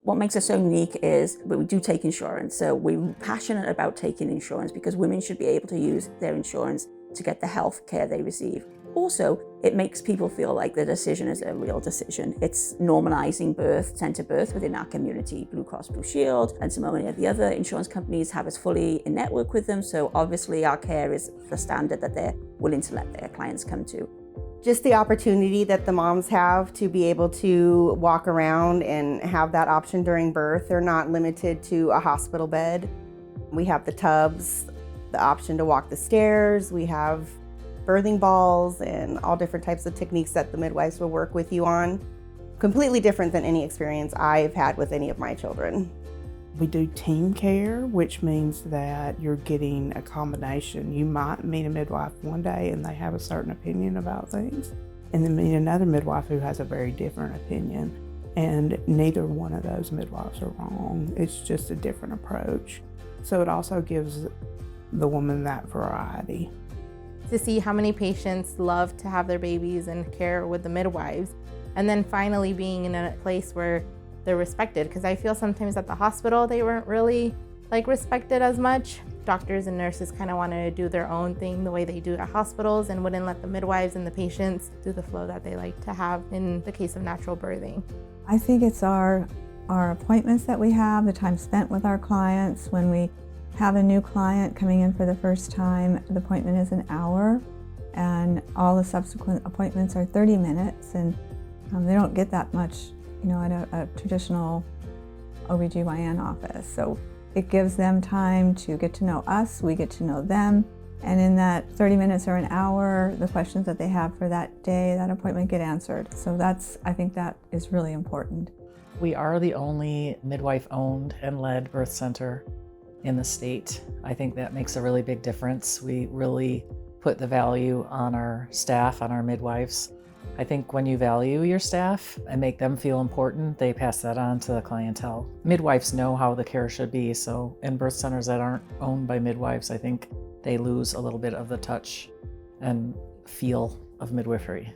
What makes us so unique is we do take insurance. So we're passionate about taking insurance because women should be able to use their insurance to get the health care they receive. Also, it makes people feel like the decision is a real decision. It's normalizing center birth within our community. Blue Cross Blue Shield and so many of the other insurance companies have us fully in network with them. So obviously our care is the standard that they're willing to let their clients come to. Just the opportunity that the moms have to be able to walk around and have that option during birth. They're not limited to a hospital bed. We have the tubs, the option to walk the stairs. We have birthing balls and all different types of techniques that the midwives will work with you on. Completely different than any experience I've had with any of my children. We do team care, which means that you're getting a combination. You might meet a midwife one day and they have a certain opinion about things, and then meet another midwife who has a very different opinion. And neither one of those midwives are wrong. It's just a different approach. So it also gives the woman that variety. To see how many patients love to have their babies and care with the midwives, and then finally being in a place where they're respected, because I feel sometimes at the hospital they weren't really respected as much. Doctors and nurses kind of wanted to do their own thing the way they do at hospitals and wouldn't let the midwives and the patients do the flow that they like to have in the case of natural birthing. I think it's our appointments that we have, the time spent with our clients. When we have a new client coming in for the first time, the appointment is an hour, and all the subsequent appointments are 30 minutes, and they don't get that much, at a traditional OBGYN office. So it gives them time to get to know us, we get to know them, and in that 30 minutes or an hour, the questions that they have for that day, that appointment get answered. So I think that is really important. We are the only midwife-owned and led birth center in the state. I think that makes a really big difference. We really put the value on our staff, on our midwives. I think when you value your staff and make them feel important, they pass that on to the clientele. Midwives know how the care should be, so in birth centers that aren't owned by midwives, I think they lose a little bit of the touch and feel of midwifery.